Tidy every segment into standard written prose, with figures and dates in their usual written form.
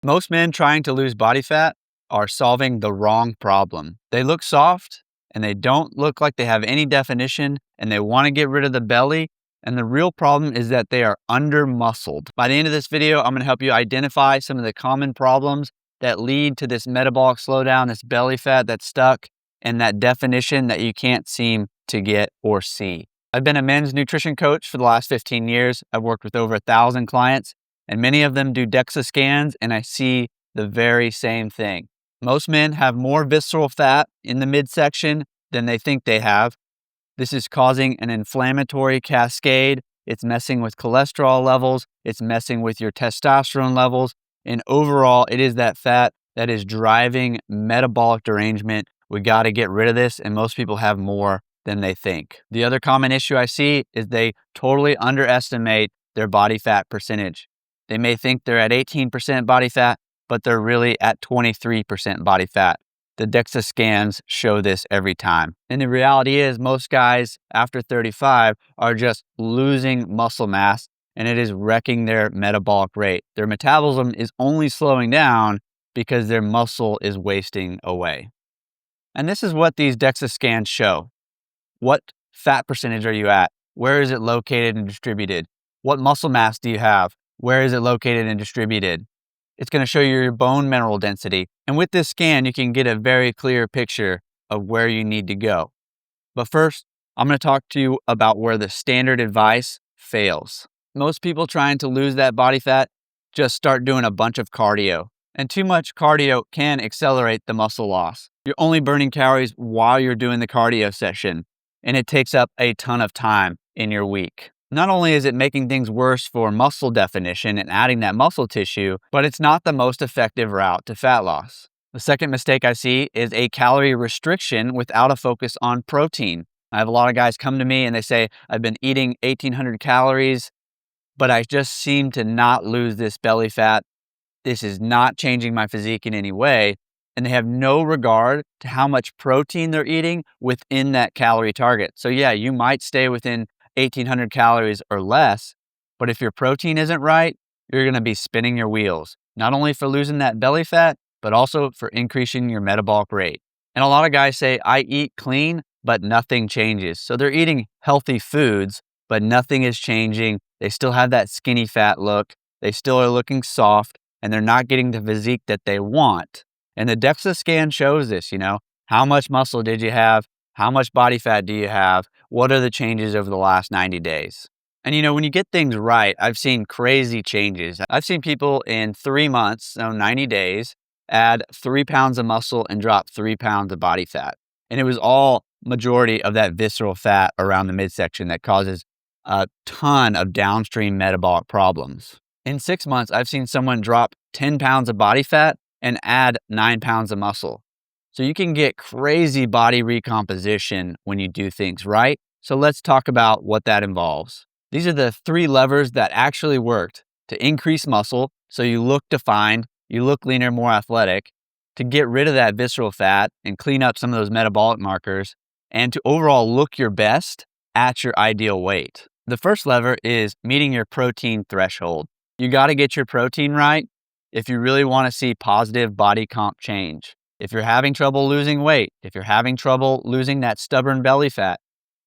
Most men trying to lose body fat are solving the wrong problem. They look soft and they don't look like they have any definition and they want to get rid of the belly. And the real problem is that they are under muscled. By the end of this video, I'm going to help you identify some of the common problems that lead to this metabolic slowdown, this belly fat that's stuck, and that definition that you can't seem to get or see. I've been a men's nutrition coach for the last 15 years. I've worked with over 1,000 clients, and many of them do DEXA scans, and I see the very same thing. Most men have more visceral fat in the midsection than they think they have. This is causing an inflammatory cascade. It's messing with cholesterol levels. It's messing with your testosterone levels. And overall, it is that fat that is driving metabolic derangement. We got to get rid of this, and most people have more than they think. The other common issue I see is they totally underestimate their body fat percentage. They may think they're at 18% body fat, but they're really at 23% body fat. The DEXA scans show this every time. And the reality is most guys after 35 are just losing muscle mass, and it is wrecking their metabolic rate. Their metabolism is only slowing down because their muscle is wasting away. And this is what these DEXA scans show. What fat percentage are you at? Where is it located and distributed? What muscle mass do you have? Where is it located and distributed? It's going to show you your bone mineral density. And with this scan, you can get a very clear picture of where you need to go. But first, I'm going to talk to you about where the standard advice fails. Most people trying to lose that body fat just start doing a bunch of cardio. And too much cardio can accelerate the muscle loss. You're only burning calories while you're doing the cardio session, and it takes up a ton of time in your week. Not only is it making things worse for muscle definition and adding that muscle tissue, but it's not the most effective route to fat loss. The second mistake I see is a calorie restriction without a focus on protein. I have a lot of guys come to me and they say, I've been eating 1,800 calories, but I just seem to not lose this belly fat. This is not changing my physique in any way. And they have no regard to how much protein they're eating within that calorie target. So yeah, you might stay within 1,800 calories or less, but if your protein isn't right, you're going to be spinning your wheels, not only for losing that belly fat, but also for increasing your metabolic rate. And a lot of guys say, I eat clean, but nothing changes. So they're eating healthy foods, but nothing is changing. They still have that skinny fat look. They still are looking soft, and they're not getting the physique that they want. And the DEXA scan shows this, how much muscle did you have? How much body fat do you have? What are the changes over the last 90 days? And when you get things right, I've seen crazy changes. I've seen people in 3 months, so 90 days, add 3 pounds of muscle and drop 3 pounds of body fat. And it was all majority of that visceral fat around the midsection that causes a ton of downstream metabolic problems. In 6 months, I've seen someone drop 10 pounds of body fat and add 9 pounds of muscle. So you can get crazy body recomposition when you do things right. So let's talk about what that involves. These are the 3 levers that actually worked to increase muscle, so you look defined, you look leaner, more athletic, to get rid of that visceral fat and clean up some of those metabolic markers, and to overall look your best at your ideal weight. The first lever is meeting your protein threshold. You got to get your protein right if you really want to see positive body comp change. If you're having trouble losing weight, if you're having trouble losing that stubborn belly fat,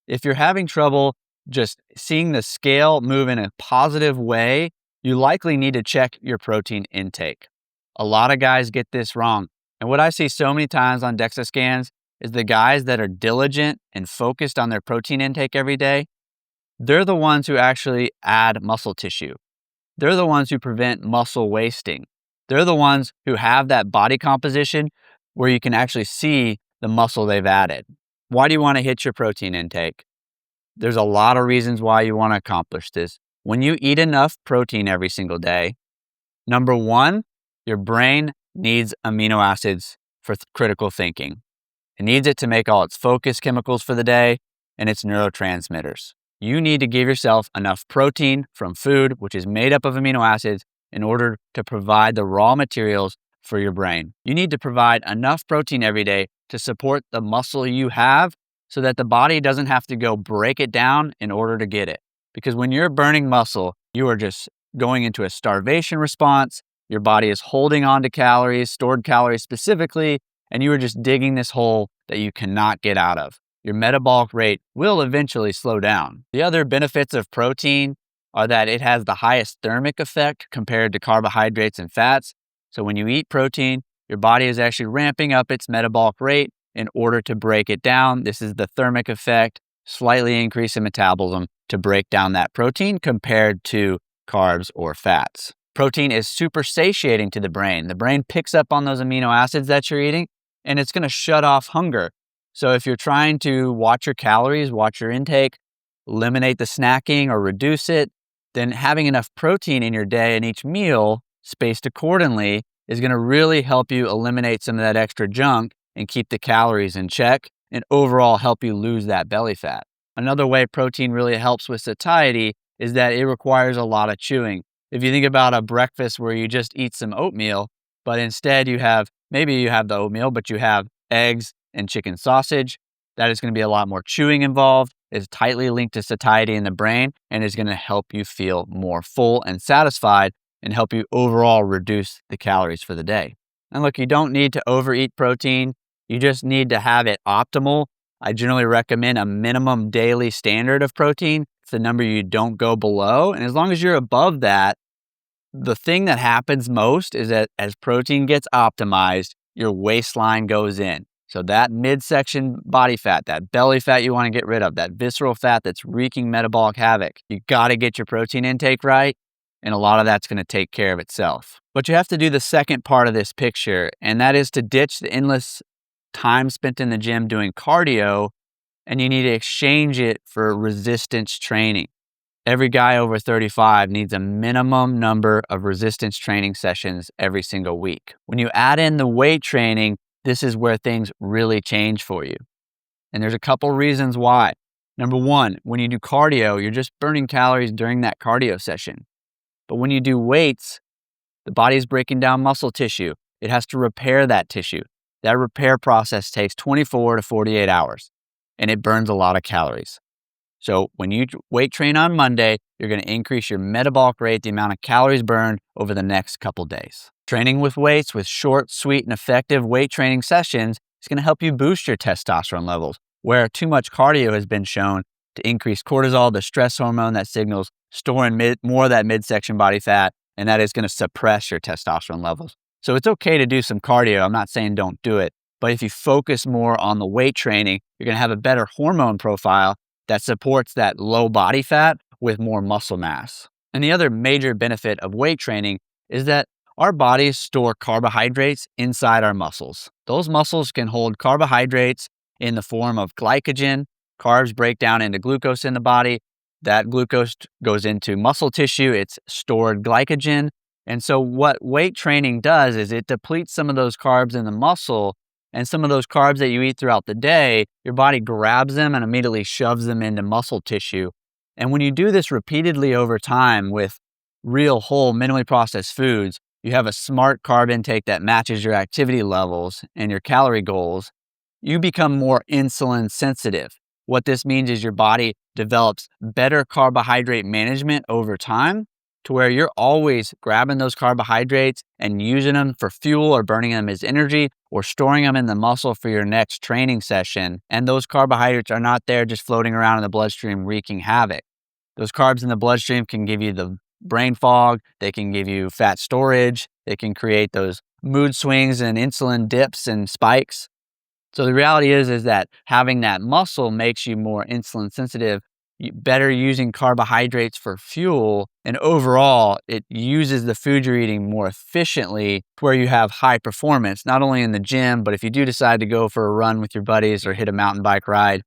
if you're having trouble just seeing the scale move in a positive way, you likely need to check your protein intake. A lot of guys get this wrong. And what I see so many times on DEXA scans is the guys that are diligent and focused on their protein intake every day, they're the ones who actually add muscle tissue. They're the ones who prevent muscle wasting. They're the ones who have that body composition where you can actually see the muscle they've added. Why do you want to hit your protein intake? There's a lot of reasons why you want to accomplish this. When you eat enough protein every single day, number one, your brain needs amino acids for critical thinking. It needs it to make all its focus chemicals for the day and its neurotransmitters. You need to give yourself enough protein from food, which is made up of amino acids, in order to provide the raw materials for your brain. You need to provide enough protein every day to support the muscle you have so that the body doesn't have to go break it down in order to get it. Because when you're burning muscle, you are just going into a starvation response. Your body is holding on to calories, stored calories specifically, and you are just digging this hole that you cannot get out of. Your metabolic rate will eventually slow down. The other benefits of protein are that it has the highest thermic effect compared to carbohydrates and fats. So when you eat protein, your body is actually ramping up its metabolic rate in order to break it down. This is the thermic effect, slightly increase in metabolism to break down that protein compared to carbs or fats. Protein is super satiating to the brain. The brain picks up on those amino acids that you're eating, and it's going to shut off hunger. So if you're trying to watch your calories, watch your intake, eliminate the snacking or reduce it, then having enough protein in your day and each meal spaced accordingly is going to really help you eliminate some of that extra junk and keep the calories in check and overall help you lose that belly fat. Another way protein really helps with satiety is that it requires a lot of chewing. If you think about a breakfast where you just eat some oatmeal, but instead maybe you have the oatmeal, but you have eggs and chicken sausage, that is going to be a lot more chewing involved. It's tightly linked to satiety in the brain and is going to help you feel more full and satisfied and help you overall reduce the calories for the day. And look, you don't need to overeat protein. You just need to have it optimal. I generally recommend a minimum daily standard of protein. It's the number you don't go below. And as long as you're above that, the thing that happens most is that as protein gets optimized, your waistline goes in. So that midsection body fat, that belly fat you want to get rid of, that visceral fat that's wreaking metabolic havoc, you got to get your protein intake right. And a lot of that's going to take care of itself. But you have to do the second part of this picture, and that is to ditch the endless time spent in the gym doing cardio, and you need to exchange it for resistance training. Every guy over 35 needs a minimum number of resistance training sessions every single week. When you add in the weight training, this is where things really change for you. And there's a couple reasons why. Number one, when you do cardio, you're just burning calories during that cardio session. But when you do weights, the body is breaking down muscle tissue. It has to repair that tissue. That repair process takes 24 to 48 hours, and it burns a lot of calories. So when you weight train on Monday, you're going to increase your metabolic rate, the amount of calories burned over the next couple days. Training with weights with short, sweet, and effective weight training sessions is going to help you boost your testosterone levels, where too much cardio has been shown to increase cortisol, the stress hormone that signals storing more of that midsection body fat, and that is going to suppress your testosterone levels. So it's okay to do some cardio. I'm not saying don't do it, but if you focus more on the weight training, you're going to have a better hormone profile that supports that low body fat with more muscle mass. And the other major benefit of weight training is that our bodies store carbohydrates inside our muscles. Those muscles can hold carbohydrates in the form of glycogen. Carbs break down into glucose in the body. That glucose goes into muscle tissue. It's stored glycogen. And so what weight training does is it depletes some of those carbs in the muscle, and some of those carbs that you eat throughout the day, your body grabs them and immediately shoves them into muscle tissue. And when you do this repeatedly over time with real whole minimally processed foods, you have a smart carb intake that matches your activity levels and your calorie goals, you become more insulin sensitive. What this means is your body develops better carbohydrate management over time, to where you're always grabbing those carbohydrates and using them for fuel or burning them as energy or storing them in the muscle for your next training session. And those carbohydrates are not there just floating around in the bloodstream wreaking havoc. Those carbs in the bloodstream can give you the brain fog, they can give you fat storage, they can create those mood swings and insulin dips and spikes. So the reality is that having that muscle makes you more insulin sensitive, better using carbohydrates for fuel, and overall, it uses the food you're eating more efficiently to where you have high performance, not only in the gym, but if you do decide to go for a run with your buddies or hit a mountain bike ride,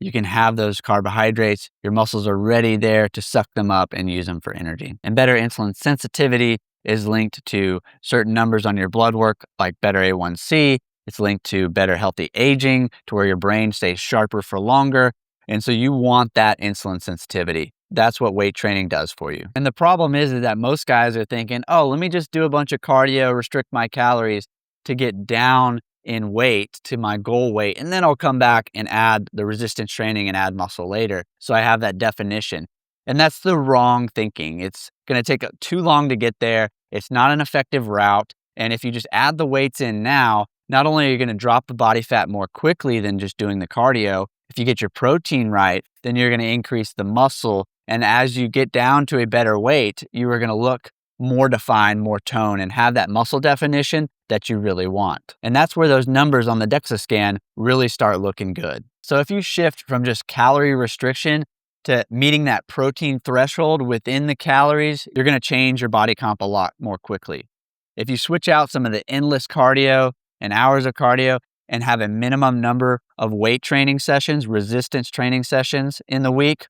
you can have those carbohydrates. Your muscles are ready there to suck them up and use them for energy. And better insulin sensitivity is linked to certain numbers on your blood work, like better A1C. It's linked to better healthy aging, to where your brain stays sharper for longer. And so you want that insulin sensitivity. That's what weight training does for you. And the problem is that most guys are thinking, oh, let me just do a bunch of cardio, restrict my calories to get down in weight to my goal weight, and then I'll come back and add the resistance training and add muscle later. So I have that definition. And that's the wrong thinking. It's going to take too long to get there. It's not an effective route. And if you just add the weights in now, not only are you going to drop the body fat more quickly than just doing the cardio, if you get your protein right, then you're going to increase the muscle. And as you get down to a better weight, you are going to look more defined, more tone, and have that muscle definition that you really want. And that's where those numbers on the DEXA scan really start looking good. So if you shift from just calorie restriction to meeting that protein threshold within the calories, you're going to change your body comp a lot more quickly. If you switch out some of the endless cardio and hours of cardio and have a minimum number of weight training sessions, resistance training sessions in the week,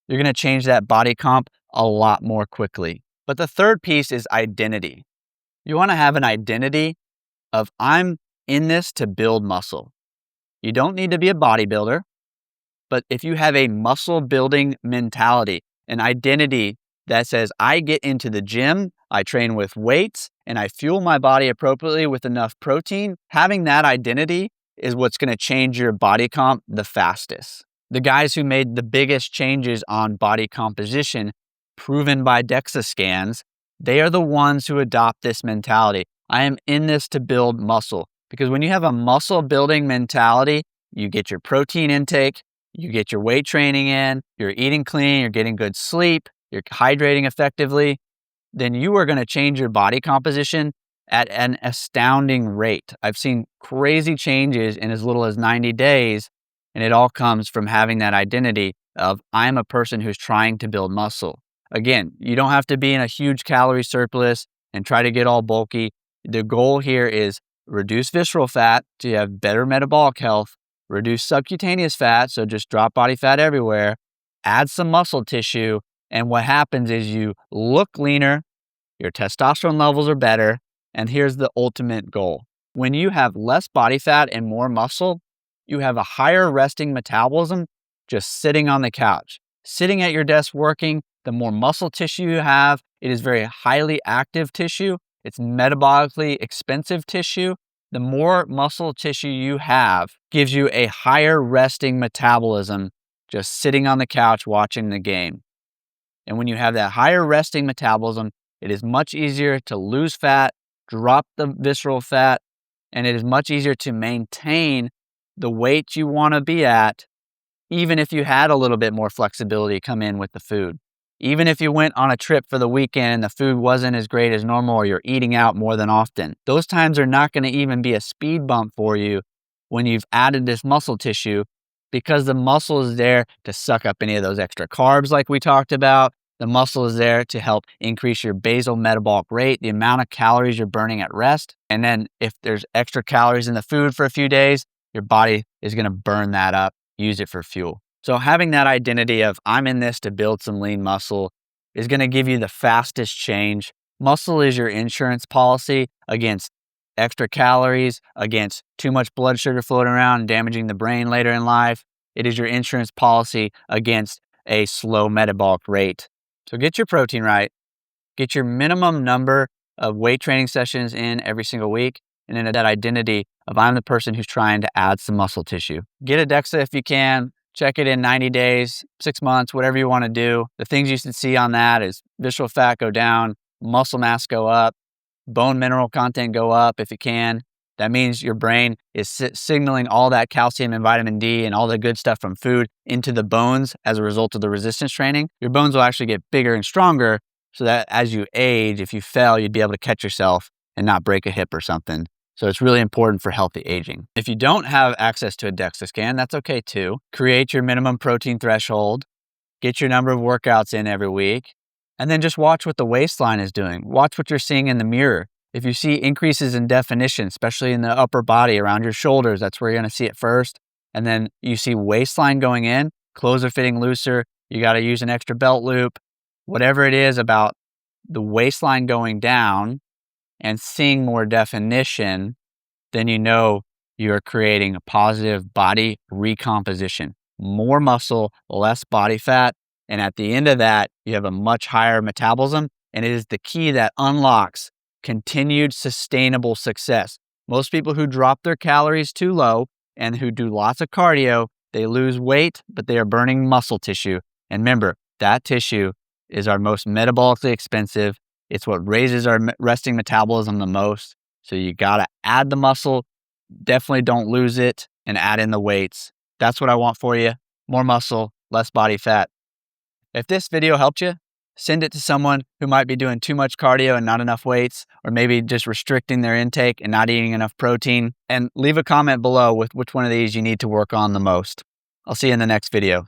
you're going to change that body comp a lot more quickly. But the third piece is identity. You want to have an identity of I'm in this to build muscle. You don't need to be a bodybuilder, but if you have a muscle building mentality, an identity that says I get into the gym, I train with weights, and I fuel my body appropriately with enough protein, having that identity is what's going to change your body comp the fastest. The guys who made the biggest changes on body composition, proven by DEXA scans, they are the ones who adopt this mentality. I am in this to build muscle. Because when you have a muscle building mentality, you get your protein intake, you get your weight training in, you're eating clean, you're getting good sleep, you're hydrating effectively, then you are going to change your body composition at an astounding rate. I've seen crazy changes in as little as 90 days, and it all comes from having that identity of I'm a person who's trying to build muscle. Again, you don't have to be in a huge calorie surplus and try to get all bulky. The goal here is reduce visceral fat so you have better metabolic health, reduce subcutaneous fat, so just drop body fat everywhere, add some muscle tissue, and what happens is you look leaner, your testosterone levels are better, and here's the ultimate goal. When you have less body fat and more muscle, you have a higher resting metabolism just sitting on the couch. Sitting at your desk working, the more muscle tissue you have, it is very highly active tissue. It's metabolically expensive tissue. The more muscle tissue you have gives you a higher resting metabolism just sitting on the couch watching the game. And when you have that higher resting metabolism, it is much easier to lose fat, drop the visceral fat, and it is much easier to maintain the weight you want to be at, even if you had a little bit more flexibility come in with the food. Even if you went on a trip for the weekend and the food wasn't as great as normal or you're eating out more than often, those times are not going to even be a speed bump for you when you've added this muscle tissue because the muscle is there to suck up any of those extra carbs like we talked about. The muscle is there to help increase your basal metabolic rate, the amount of calories you're burning at rest. And then if there's extra calories in the food for a few days, your body is going to burn that up, use it for fuel. So having that identity of I'm in this to build some lean muscle is going to give you the fastest change. Muscle is your insurance policy against extra calories, against too much blood sugar floating around and damaging the brain later in life. It is your insurance policy against a slow metabolic rate. So get your protein right, get your minimum number of weight training sessions in every single week, and then that identity of I'm the person who's trying to add some muscle tissue. Get a DEXA if you can. Check it in 90 days, 6 months, whatever you want to do. The things you should see on that is visceral fat go down, muscle mass go up, bone mineral content go up if you can. That means your brain is signaling all that calcium and vitamin D and all the good stuff from food into the bones as a result of the resistance training. Your bones will actually get bigger and stronger so that as you age, if you fell, you'd be able to catch yourself and not break a hip or something. So it's really important for healthy aging. If you don't have access to a DEXA scan, that's okay too. Create your minimum protein threshold, get your number of workouts in every week, and then just watch what the waistline is doing. Watch what you're seeing in the mirror. If you see increases in definition, especially in the upper body around your shoulders, that's where you're going to see it first. And then you see waistline going in, clothes are fitting looser, you got to use an extra belt loop, whatever it is about the waistline going down and seeing more definition, then you know you're creating a positive body recomposition. More muscle, less body fat. And at the end of that, you have a much higher metabolism. And it is the key that unlocks continued sustainable success. Most people who drop their calories too low and who do lots of cardio, they lose weight, but they are burning muscle tissue. And remember, that tissue is our most metabolically expensive It's what raises our resting metabolism the most. So you gotta add the muscle. Definitely don't lose it and add in the weights. That's what I want for you. More muscle, less body fat. If this video helped you, send it to someone who might be doing too much cardio and not enough weights, or maybe just restricting their intake and not eating enough protein. And leave a comment below with which one of these you need to work on the most. I'll see you in the next video.